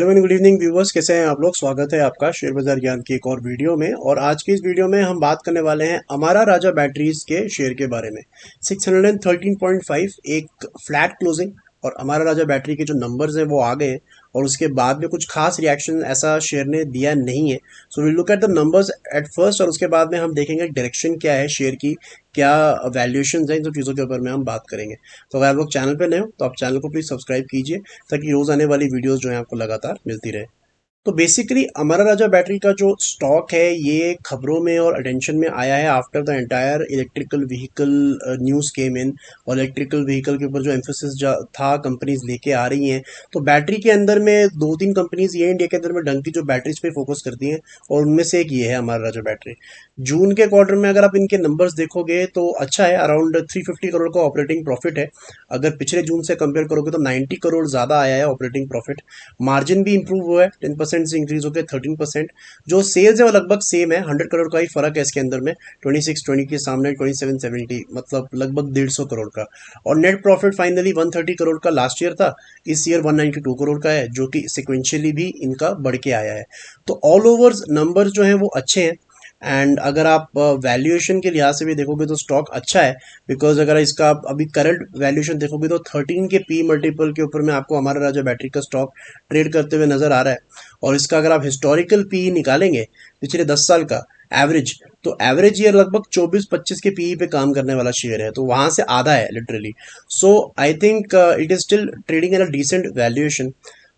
Hello and good evening viewers, कैसे हैं आप लोग। स्वागत है आपका शेयर बाजार ज्ञान की एक और वीडियो में। और आज की इस वीडियो में हम बात करने वाले हैं अमारा राजा बैटरीज के शेयर के बारे में। 613.5 एक फ्लैट क्लोजिंग और अमारा राजा बैटरी के जो नंबर्स हैं वो आ गए हैं और उसके बाद में कुछ खास रिएक्शन ऐसा शेयर ने दिया नहीं है। So will look at the numbers at first और उसके बाद में हम देखेंगे डायरेक्शन क्या है शेयर की, क्या वैल्यूएशन है, इन सब चीज़ों के ऊपर में हम बात करेंगे। तो अगर आप लोग चैनल पे नए हो तो आप चैनल को प्लीज़ सब्सक्राइब कीजिए ताकि रोज़ आने वाली वीडियोस जो है आपको लगातार मिलती रहे। तो बेसिकली अमारा राजा बैटरी का जो स्टॉक है ये खबरों में और अटेंशन में आया है after the entire electrical vehicle news came in. और इलेक्ट्रिकल व्हीकल के ऊपर जो एम्फोसिस था कंपनीज लेके आ रही हैं, तो बैटरी के अंदर में दो तीन कंपनीज ये इंडिया के अंदर में ढंग की जो बैटरीज पे फोकस करती हैं और उनमें से एक ये है अमारा राजा बैटरी। जून के क्वार्टर में अगर आप इनके नंबर्स देखोगे तो अच्छा है, अराउंड 350 करोड़ का ऑपरेटिंग प्रॉफिट है। अगर पिछले जून से कंपेयर करोगे तो 90 करोड़ ज़्यादा आया है ऑपरेटिंग प्रॉफिट। मार्जिन भी इंप्रूव हुआ है, 10% से इंक्रीज होकर 13%। जो सेल्स है वो लगभग सेम है, 100 करोड़ का ही फर्क है इसके अंदर में। 2620 के सामने 2770, मतलब लगभग 150 करोड़ का। और नेट प्रॉफिट फाइनली 130 करोड़ का लास्ट ईयर था, इस ईयर 192 करोड़ का है, जो कि सिक्वेंशियली भी इनका बढ़ के आया है। तो ऑल ओवर नंबर जो हैं वो अच्छे हैं। एंड अगर आप वैल्यूएशन के लिहाज से भी देखोगे तो स्टॉक अच्छा है, बिकॉज अगर इसका आप अभी करंट वैल्यूएशन देखोगे तो 13 के पी मल्टीपल के ऊपर में आपको हमारा राजा बैटरी का स्टॉक ट्रेड करते हुए नजर आ रहा है। और इसका अगर आप हिस्टोरिकल पी निकालेंगे पिछले 10 साल का एवरेज, तो एवरेज ईयर लगभग 24-25 के पी पे काम करने वाला शेयर है, तो वहां से आधा है literally. So I think it is still trading at a decent valuation.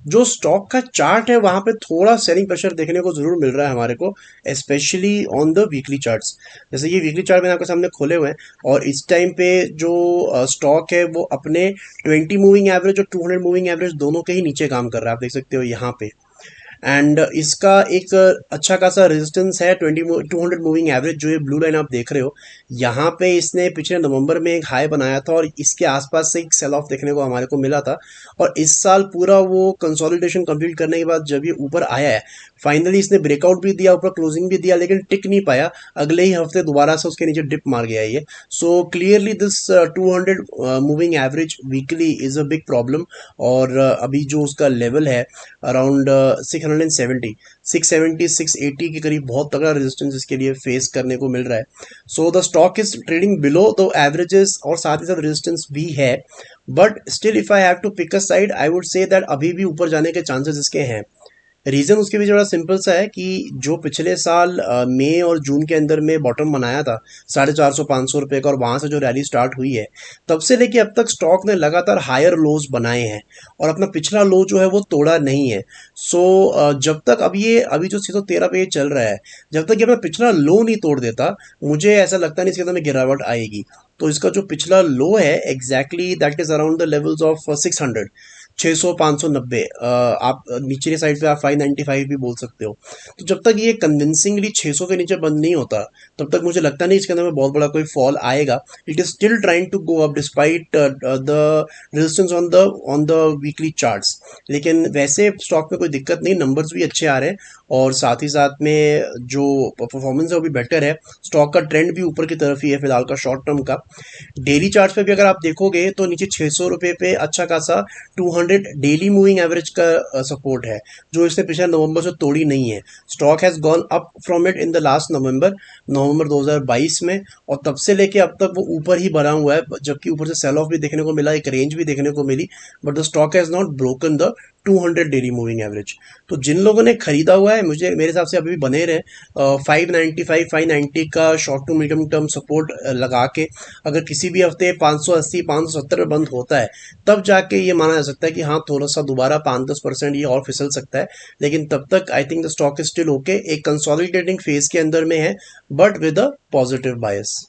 जो स्टॉक का चार्ट है वहां पे थोड़ा सेलिंग प्रेशर देखने को जरूर मिल रहा है हमारे को, specially on the weekly charts. जैसे ये वीकली चार्ट मैंने आपके सामने खोले हुए हैं और इस टाइम पे जो स्टॉक है वो अपने 20 मूविंग एवरेज और 200 मूविंग एवरेज दोनों के ही नीचे काम कर रहा है, आप देख सकते हो यहाँ पे। एंड इसका एक अच्छा खासा रेजिस्टेंस है 200 मूविंग एवरेज, जो ये ब्लू लाइन आप देख रहे हो। यहाँ पे इसने पिछले नवंबर में एक हाई बनाया था और इसके आसपास से एक सेल ऑफ देखने को हमारे को मिला था। और इस साल पूरा वो कंसोलिडेशन कंप्लीट करने के बाद जब ये ऊपर आया है, फाइनली इसने ब्रेकआउट भी दिया, ऊपर क्लोजिंग भी दिया, लेकिन टिक नहीं पाया। अगले ही हफ्ते दोबारा से उसके नीचे डिप मार गया ये। So clearly this 200 moving average weekly is a big problem. और अभी जो उसका लेवल है अराउंड 670, 670 680 के करीब बहुत तगड़ा रेजिस्टेंस इसके लिए फेस करने को मिल रहा है। So the stock is trading below the averages और साथ ही साथ रेजिस्टेंस भी है। But still if I have to pick a side, I would say that अभी भी ऊपर जाने के चांसेस इसके हैं। रीजन उसके पीछे बड़ा सिंपल सा है कि जो पिछले साल मई और जून के अंदर में बॉटम बनाया था 450-500 रुपए का, और वहां से जो रैली स्टार्ट हुई है तब से लेके अब तक स्टॉक ने लगातार हायर लोज बनाए हैं और अपना पिछला लो जो है वो तोड़ा नहीं है। सो जब तक अभी जो 613 पे ये चल रहा है, जब तक ये अपना पिछला लो नहीं तोड़ देता, मुझे ऐसा लगता नहीं इसके अंदर में गिरावट आएगी। तो इसका जो पिछला लो है exactly that is around the levels of 600, 600 590। आप निचली साइड पे आप 595 भी बोल सकते हो। तो जब तक ये कन्विंसिंगली 600 के नीचे बंद नहीं होता तब तक मुझे लगता नहीं इसके अंदर में बहुत बड़ा कोई फॉल आएगा। It is still trying to go up despite the resistance on the weekly charts. लेकिन वैसे स्टॉक में कोई दिक्कत नहीं, नंबर्स भी अच्छे आ रहे हैं और साथ ही साथ में जो परफॉर्मेंस है वो भी बेटर है। स्टॉक का ट्रेंड भी ऊपर की तरफ ही है फिलहाल का, शॉर्ट टर्म का। डेली चार्ट पे भी अगर आप देखोगे तो नीचे 600 रुपए पे अच्छा खासा 200 डेली मूविंग एवरेज का सपोर्ट है, जो इसने पिछले नवंबर से तोड़ी नहीं है। Stock has gone up from it in the last नवंबर 2022 में, और तब से लेके अब तक वो ऊपर ही बना हुआ है, जबकि ऊपर से सेल ऑफ भी देखने को मिला, एक रेंज भी देखने को मिली, but the stock has not broken the 200 daily moving average. तो जिन लोगों ने खरीदा हुआ है, मुझे मेरे हिसाब से अभी भी बने रहे 595 590 का short to medium term support लगा के। अगर किसी भी हफ्ते 580 570 में बंद होता है तब जाके ये माना जा सकता है कि हाँ थोड़ा सा दोबारा 5-10% ये और फिसल सकता है, लेकिन तब तक I think the stock is still okay, एक कंसोलिडेटिंग फेज के अंदर में है, बट विद अ पॉजिटिव बायस।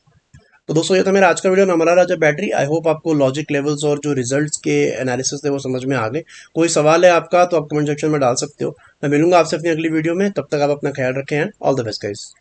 तो दोस्तों ये था मेरा आज का वीडियो हमारा राजा बैटरी। आई होप आपको लॉजिक लेवल्स और जो रिजल्ट्स के एनालिसिस थे वो समझ में आ गए। कोई सवाल है आपका तो आप कमेंट सेक्शन में डाल सकते हो। मैं मिलूंगा आपसे अपनी अगली वीडियो में, तब तक आप अपना ख्याल रखें and all the best guys.